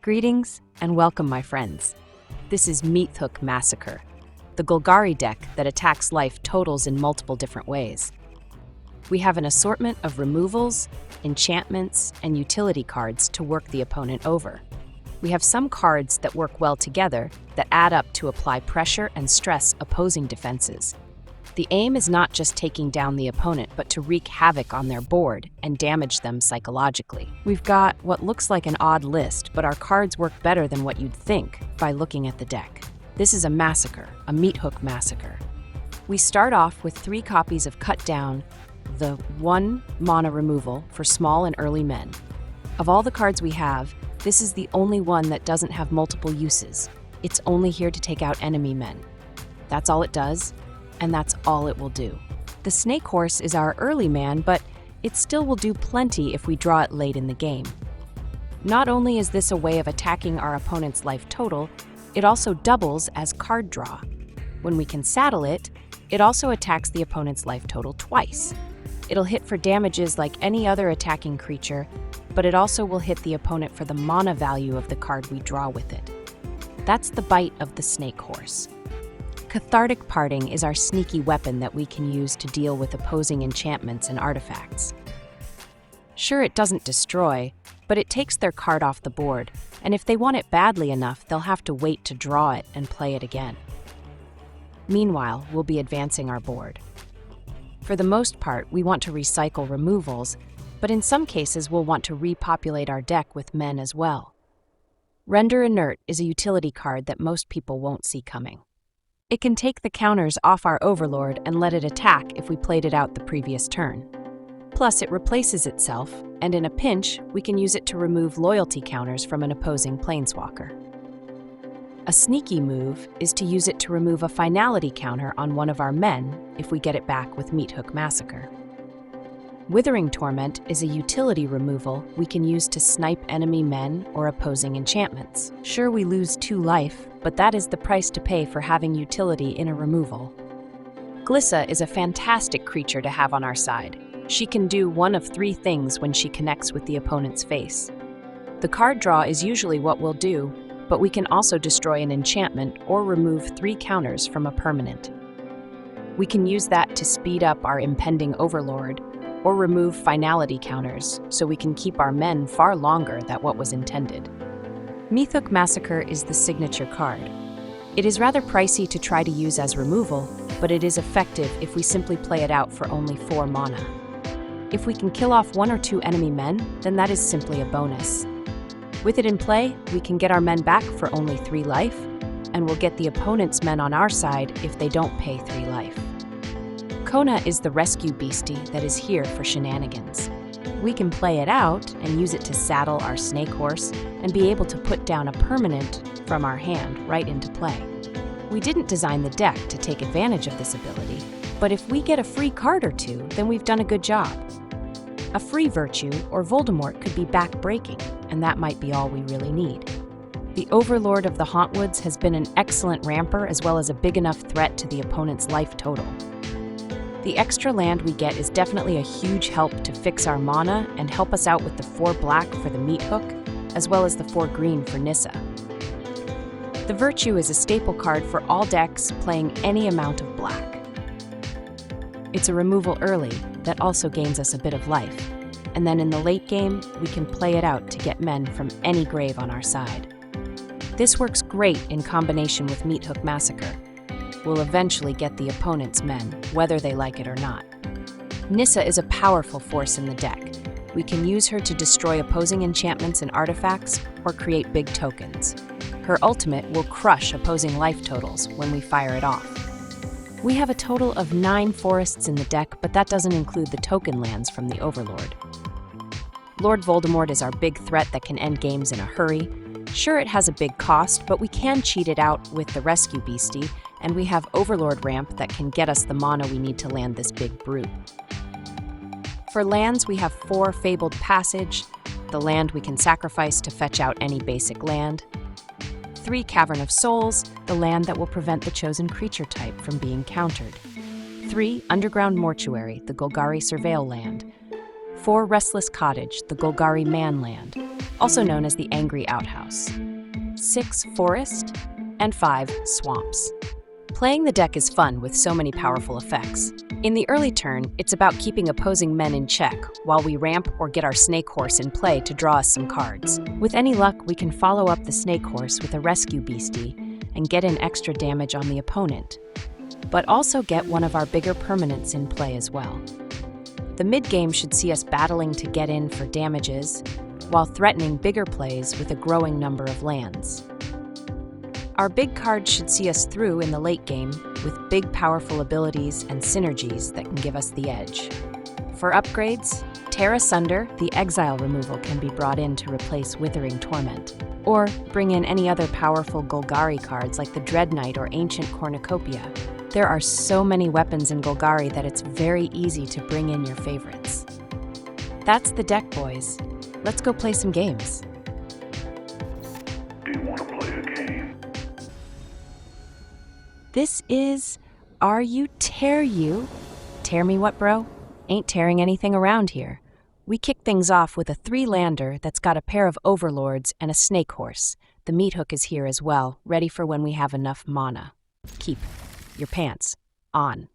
Greetings and welcome, my friends. This is Meathook Massacre, the Golgari deck that attacks life totals in multiple different ways. We have an assortment of removals, enchantments, and utility cards to work the opponent over. We have some cards that work well together that add up to apply pressure and stress opposing defenses. The aim is not just taking down the opponent, but to wreak havoc on their board and damage them psychologically. We've got what looks like an odd list, but our cards work better than what you'd think by looking at the deck. This is a massacre, a Meathook Massacre. We start off with 3 copies of Cut Down, the 1 mana removal for small and early men. Of all the cards we have, this is the only one that doesn't have multiple uses. It's only here to take out enemy men. That's all it does, and that's all it will do. The Snake Horse is our early man, but it still will do plenty if we draw it late in the game. Not only is this a way of attacking our opponent's life total, it also doubles as card draw. When we can saddle it, it also attacks the opponent's life total twice. It'll hit for damages like any other attacking creature, but it also will hit the opponent for the mana value of the card we draw with it. That's the bite of the Snake Horse. Cathartic Parting is our sneaky weapon that we can use to deal with opposing enchantments and artifacts. Sure, it doesn't destroy, but it takes their card off the board, and if they want it badly enough, they'll have to wait to draw it and play it again. Meanwhile, we'll be advancing our board. For the most part, we want to recycle removals, but in some cases we'll want to repopulate our deck with men as well. Render Inert is a utility card that most people won't see coming. It can take the counters off our Overlord and let it attack if we played it out the previous turn. Plus, it replaces itself, and in a pinch, we can use it to remove loyalty counters from an opposing planeswalker. A sneaky move is to use it to remove a finality counter on one of our men if we get it back with Meathook Massacre. Withering Torment is a utility removal we can use to snipe enemy men or opposing enchantments. Sure, we lose 2 life, but that is the price to pay for having utility in a removal. Glissa is a fantastic creature to have on our side. She can do one of 3 things when she connects with the opponent's face. The card draw is usually what we'll do, but we can also destroy an enchantment or remove 3 counters from a permanent. We can use that to speed up our impending Overlord, or remove finality counters so we can keep our men far longer than what was intended. Meathook Massacre is the signature card. It is rather pricey to try to use as removal, but it is effective if we simply play it out for only 4 mana. If we can kill off 1 or 2 enemy men, then that is simply a bonus. With it in play, we can get our men back for only 3 life, and we'll get the opponent's men on our side if they don't pay 3 life. Kona is the rescue beastie that is here for shenanigans. We can play it out and use it to saddle our Snake Horse and be able to put down a permanent from our hand right into play. We didn't design the deck to take advantage of this ability, but if we get a free card or 2, then we've done a good job. A free Virtue or Voldemort could be back-breaking, and that might be all we really need. The Overlord of the Hauntwoods has been an excellent ramper as well as a big enough threat to the opponent's life total. The extra land we get is definitely a huge help to fix our mana and help us out with the 4 black for the Meathook, as well as the 4 green for Nissa. The Virtue is a staple card for all decks playing any amount of black. It's a removal early that also gains us a bit of life, and then in the late game, we can play it out to get men from any grave on our side. This works great in combination with Meathook Massacre. We'll eventually get the opponent's men, whether they like it or not. Nissa is a powerful force in the deck. We can use her to destroy opposing enchantments and artifacts, or create big tokens. Her ultimate will crush opposing life totals when we fire it off. We have a total of 9 forests in the deck, but that doesn't include the token lands from the Overlord. Lord Voldemort is our big threat that can end games in a hurry. Sure, it has a big cost, but we can cheat it out with the rescue beastie, and we have Overlord ramp that can get us the mana we need to land this big brute. For lands, we have 4 Fabled Passage, the land we can sacrifice to fetch out any basic land, 3 Cavern of Souls, the land that will prevent the chosen creature type from being countered, 3 Underground Mortuary, the Golgari Surveil land, 4 Restless Cottage, the Golgari Manland, also known as the Angry Outhouse, 6 Forest, and 5 Swamps. Playing the deck is fun with so many powerful effects. In the early turn, it's about keeping opposing men in check while we ramp or get our Snake Horse in play to draw us some cards. With any luck, we can follow up the Snake Horse with a Rescue Beastie and get in extra damage on the opponent, but also get one of our bigger permanents in play as well. The mid-game should see us battling to get in for damages, while threatening bigger plays with a growing number of lands. Our big cards should see us through in the late game with big powerful abilities and synergies that can give us the edge. For upgrades, Tear Asunder, the exile removal, can be brought in to replace Withering Torment, or bring in any other powerful Golgari cards like the Dread Knight or Ancient Cornucopia. There are so many weapons in Golgari that it's very easy to bring in your favorites. That's the deck, boys. Let's go play some games. Do you want to play a game? This is Are You Tear You? Tear me what, bro? Ain't tearing anything around here. We kick things off with a 3-lander that's got a pair of Overlords and a Snake Horse. The Meathook is here as well, ready for when we have enough mana. Keep your pants on.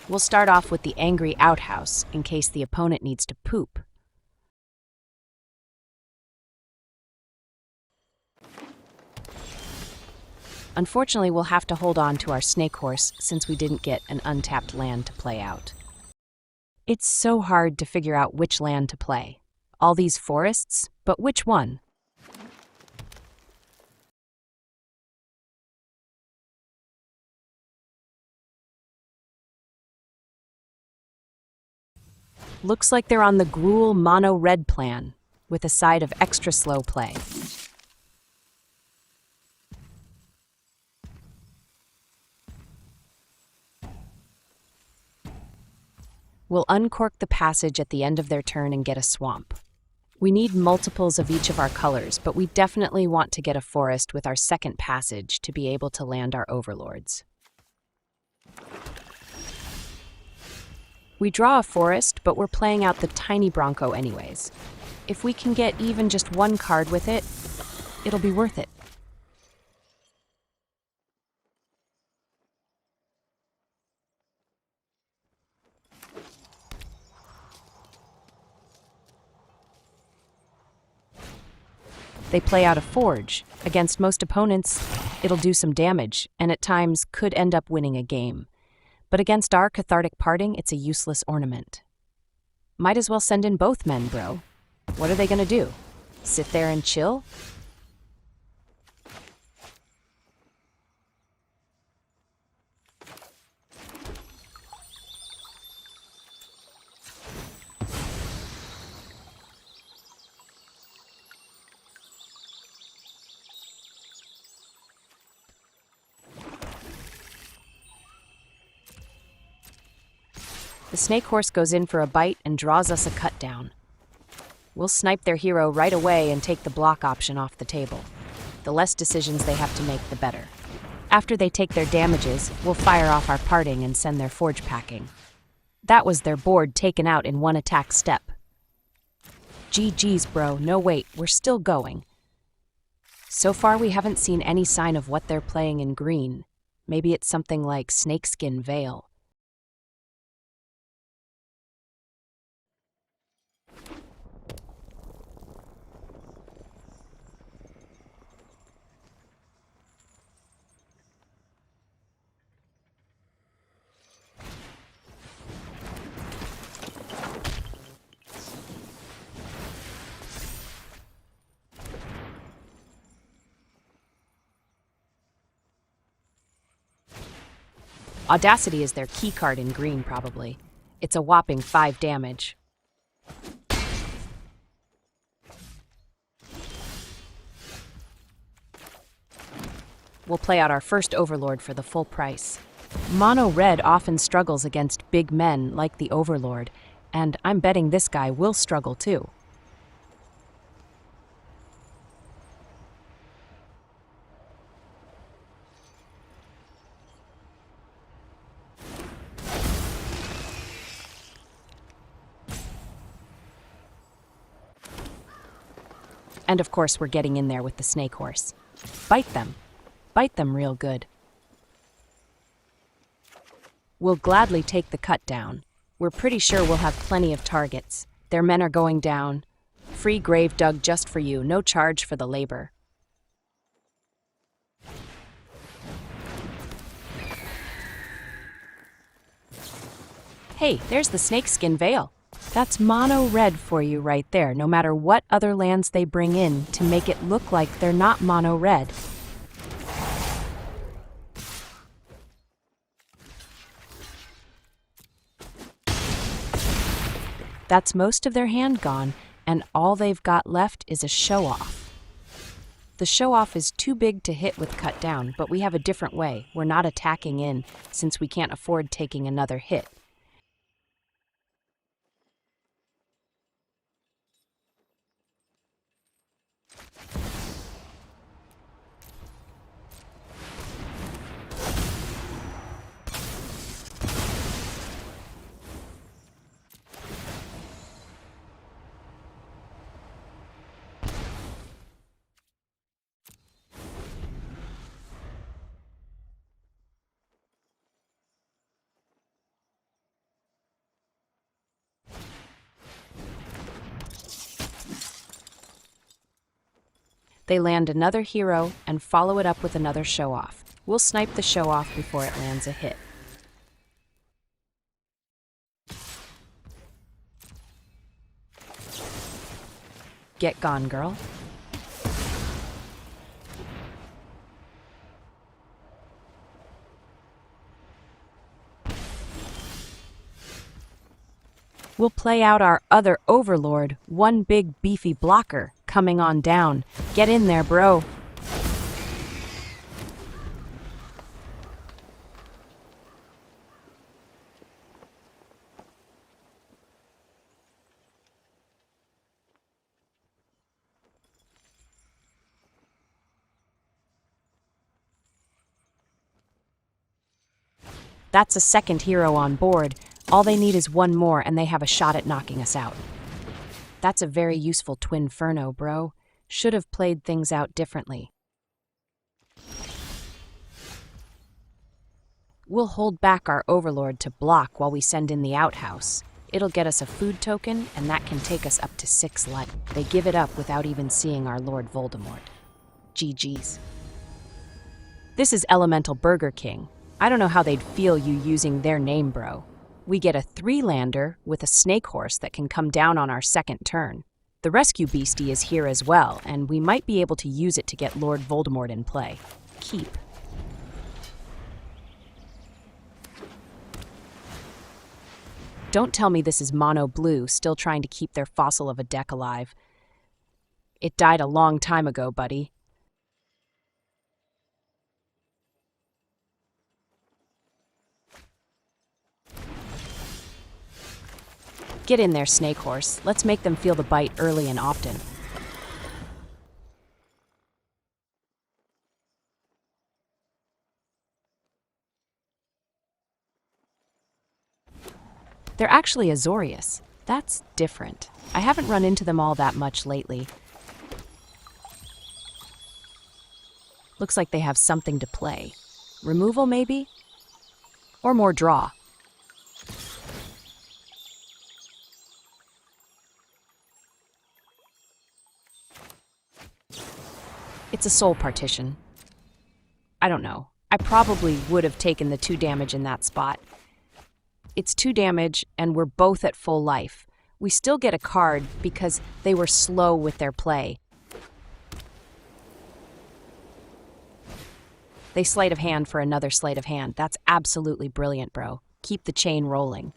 We'll start off with the Angry Outhouse in case the opponent needs to poop. Unfortunately, we'll have to hold on to our Snake Horse since we didn't get an untapped land to play out. It's so hard to figure out which land to play. All these forests, but which one? Looks like they're on the Gruul Mono Red plan, with a side of extra slow play. We'll uncork the passage at the end of their turn and get a swamp. We need multiples of each of our colors, but we definitely want to get a forest with our second passage to be able to land our Overlords. We draw a forest, but we're playing out the tiny Bronco anyways. If we can get even just one card with it, it'll be worth it. They play out a Forge. Against most opponents, it'll do some damage, and at times could end up winning a game. But against our Cathartic Parting, it's a useless ornament. Might as well send in both men, bro. What are they gonna do? Sit there and chill? The Snake Horse goes in for a bite and draws us a cut down. We'll snipe their hero right away and take the block option off the table. The less decisions they have to make, the better. After they take their damages, we'll fire off our parting and send their Forge packing. That was their board taken out in one attack step. GG's, bro. No, wait, we're still going. So far, we haven't seen any sign of what they're playing in green. Maybe it's something like Snakeskin Veil. Audacity is their key card in green, probably. It's a whopping 5 damage. We'll play out our first Overlord for the full price. Mono Red often struggles against big men like the Overlord, and I'm betting this guy will struggle too. And of course, we're getting in there with the snake horse. Bite them. Bite them real good. We'll gladly take the cut down. We're pretty sure we'll have plenty of targets. Their men are going down. Free grave dug just for you, no charge for the labor. Hey, there's the snakeskin veil. That's mono red for you right there, no matter what other lands they bring in to make it look like they're not mono red. That's most of their hand gone, and all they've got left is a show-off. The show-off is too big to hit with cut down, but we have a different way. We're not attacking in, since we can't afford taking another hit. They land another hero and follow it up with another show-off. We'll snipe the show-off before it lands a hit. Get gone, girl. We'll play out our other Overlord, one big beefy blocker, coming on down. Get in there, bro. That's a second hero on board. All they need is one more and they have a shot at knocking us out. That's a very useful Twin Furno, bro. Should have played things out differently. We'll hold back our Overlord to block while we send in the outhouse. It'll get us a food token, and that can take us up to 6 life. They give it up without even seeing our Lord Voldemort. GG's. This is Elemental Burger King. I don't know how they'd feel you using their name, bro. We get a 3-lander with a snake horse that can come down on our second turn. The rescue Beastie is here as well, and we might be able to use it to get Lord Voldemort in play. Keep. Don't tell me this is Mono Blue still trying to keep their fossil of a deck alive. It died a long time ago, buddy. Get in there, Snake Horse. Let's make them feel the bite early and often. They're actually Azorius. That's different. I haven't run into them all that much lately. Looks like they have something to play. Removal, maybe? Or more draw. It's a soul partition. I don't know. I probably would have taken the 2 damage in that spot. It's 2 damage, and we're both at full life. We still get a card because they were slow with their play. They sleight of hand for another sleight of hand. That's absolutely brilliant, bro. Keep the chain rolling.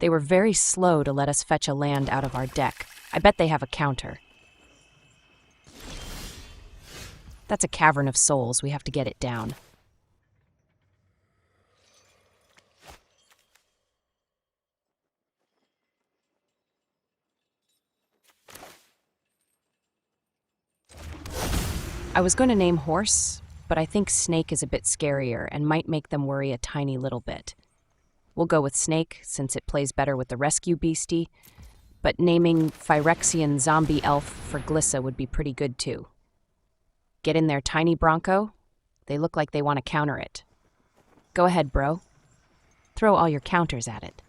They were very slow to let us fetch a land out of our deck. I bet they have a counter. That's a Cavern of Souls. We have to get it down. I was going to name horse, but I think snake is a bit scarier and might make them worry a tiny little bit. We'll go with snake since it plays better with the rescue beastie, but naming Phyrexian zombie elf for Glissa would be pretty good too. Get in there, tiny Bronco. They look like they want to counter it. Go ahead, bro. Throw all your counters at it.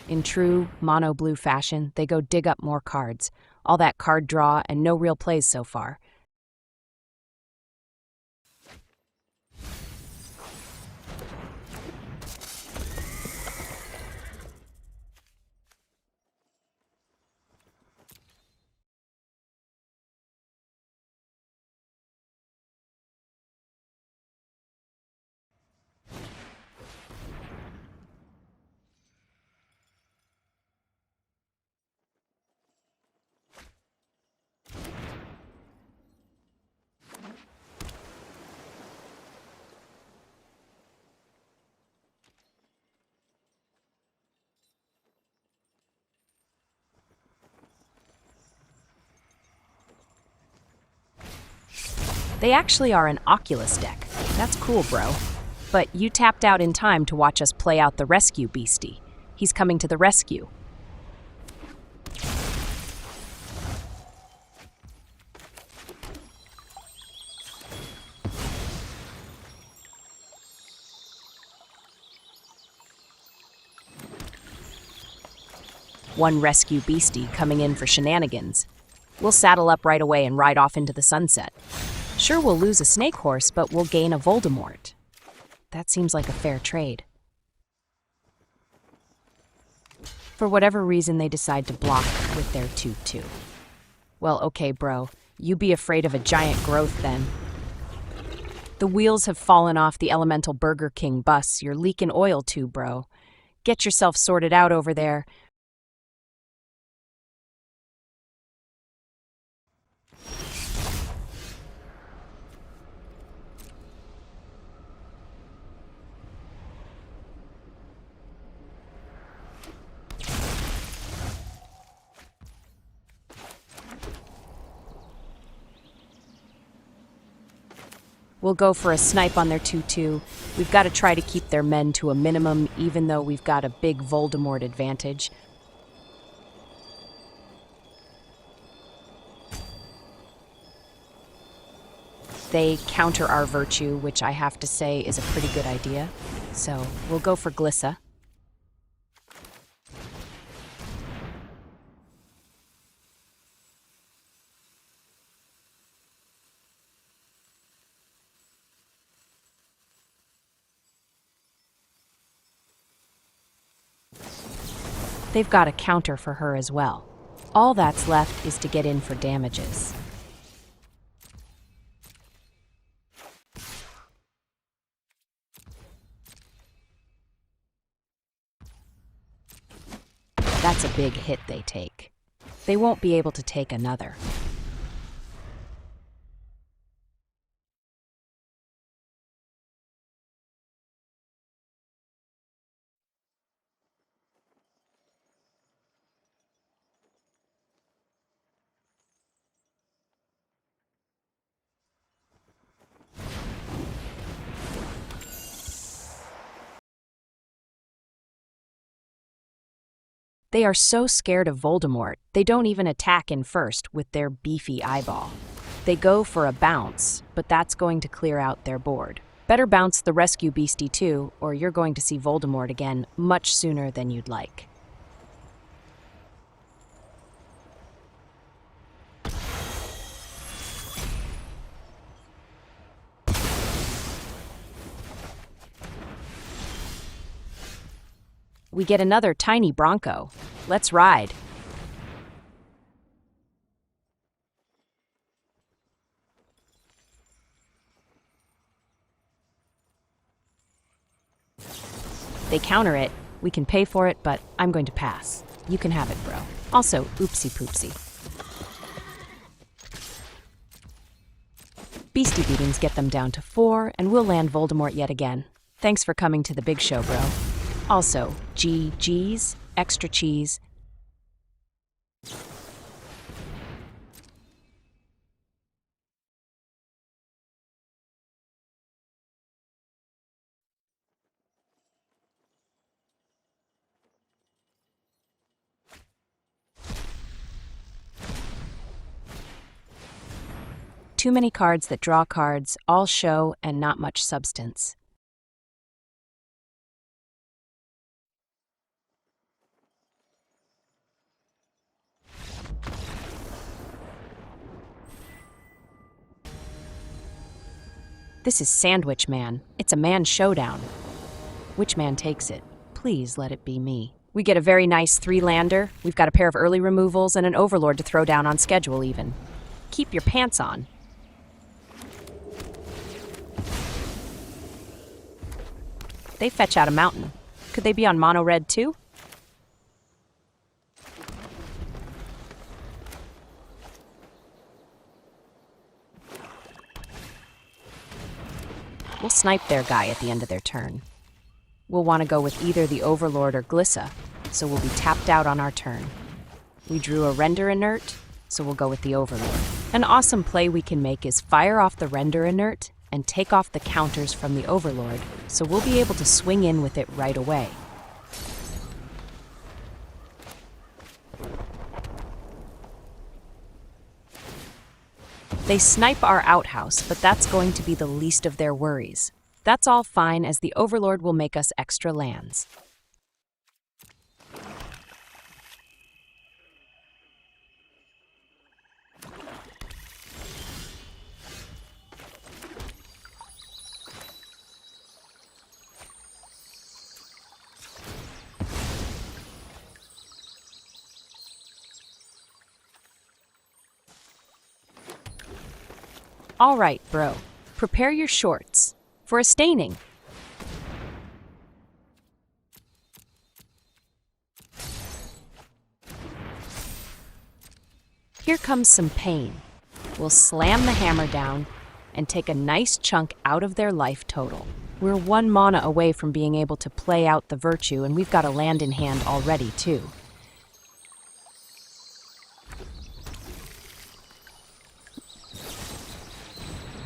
In true mono blue fashion, they go dig up more cards. All that card draw and no real plays so far. They actually are an Oculus deck. That's cool, bro. But you tapped out in time to watch us play out the rescue beastie. He's coming to the rescue. One rescue beastie coming in for shenanigans. We'll saddle up right away and ride off into the sunset. Sure, we'll lose a snake horse, but we'll gain a Voldemort. That seems like a fair trade. For whatever reason, they decide to block with their 2/2. Well, okay, bro. You be afraid of a giant growth then. The wheels have fallen off the elemental Burger King bus. You're leaking oil too, bro. Get yourself sorted out over there. We'll go for a snipe on their 2/2. We've got to try to keep their men to a minimum, even though we've got a big Voldemort advantage. They counter our virtue, which I have to say is a pretty good idea. So we'll go for Glissa. They've got a counter for her as well. All that's left is to get in for damages. That's a big hit they take. They won't be able to take another. They are so scared of Voldemort, they don't even attack in first with their beefy eyeball. They go for a bounce, but that's going to clear out their board. Better bounce the rescue beastie too, or you're going to see Voldemort again much sooner than you'd like. We get another tiny Bronco. Let's ride. They counter it. We can pay for it, but I'm going to pass. You can have it, bro. Also, oopsie poopsie. Beastie beatings get them down to 4, and we'll land Voldemort yet again. Thanks for coming to the big show, bro. Also, GG's, extra cheese. Too many cards that draw cards, all show and not much substance. This is Sandwich Man. It's a man showdown. Which man takes it? Please let it be me. We get a very nice 3-lander. We've got a pair of early removals and an Overlord to throw down on schedule even. Keep your pants on. They fetch out a mountain. Could they be on mono red too? We'll snipe their guy at the end of their turn. We'll want to go with either the Overlord or Glissa, so we'll be tapped out on our turn. We drew a Render Inert, so we'll go with the Overlord. An awesome play we can make is fire off the Render Inert and take off the counters from the Overlord, so we'll be able to swing in with it right away. They snipe our outhouse, but that's going to be the least of their worries. That's all fine, as the Overlord will make us extra lands. All right, bro. Prepare your shorts for a staining. Here comes some pain. We'll slam the hammer down and take a nice chunk out of their life total. We're 1 mana away from being able to play out the Virtue, and we've got a land in hand already, too.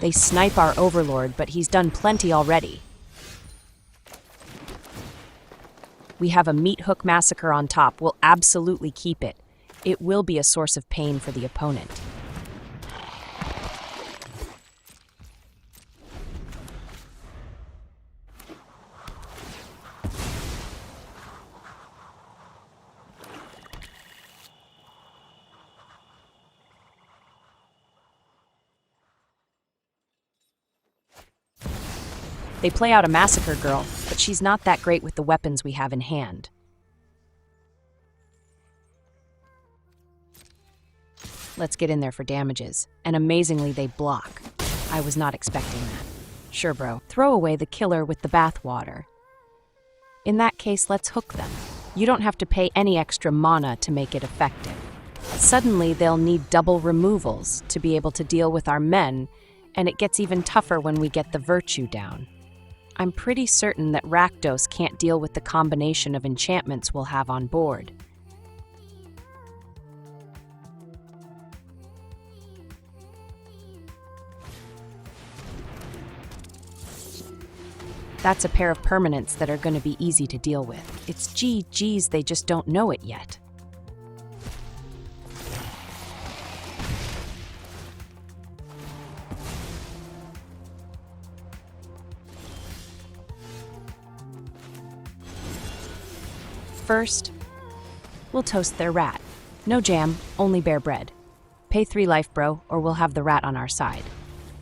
They snipe our Overlord, but he's done plenty already. We have a Meathook Massacre on top. We'll absolutely keep it. It will be a source of pain for the opponent. They play out a Massacre Girl, but she's not that great with the weapons we have in hand. Let's get in there for damages, and amazingly they block. I was not expecting that. Sure, bro, throw away the killer with the bathwater. In that case, let's hook them. You don't have to pay any extra mana to make it effective. Suddenly, they'll need double removals to be able to deal with our men, and it gets even tougher when we get the Virtue down. I'm pretty certain that Rakdos can't deal with the combination of enchantments we'll have on board. That's a pair of permanents that are going to be easy to deal with. It's GG's, they just don't know it yet. First, we'll toast their rat. No jam, only bare bread. Pay 3 life, bro, or we'll have the rat on our side.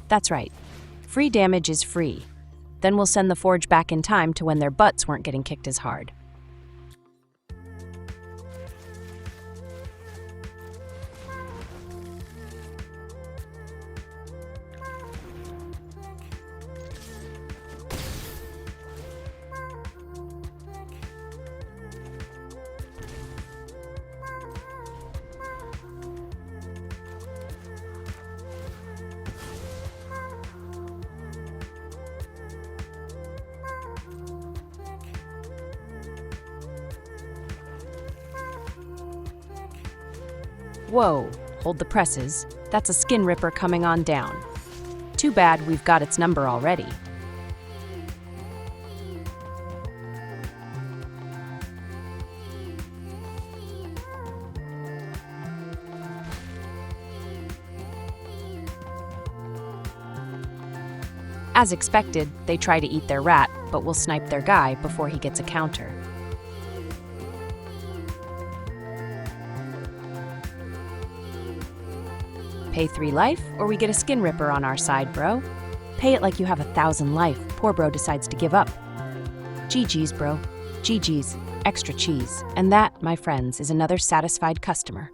That's right. Free damage is free. Then we'll send the Forge back in time to when their butts weren't getting kicked as hard. Whoa, hold the presses. That's a skin ripper coming on down. Too bad we've got its number already. As expected, they try to eat their rat, but will snipe their guy before he gets a counter. Pay 3 life, or we get a skin ripper on our side, bro. Pay it like you have 1,000 life. Poor bro decides to give up. GG's, bro. GG's. Extra cheese. And that, my friends, is another satisfied customer.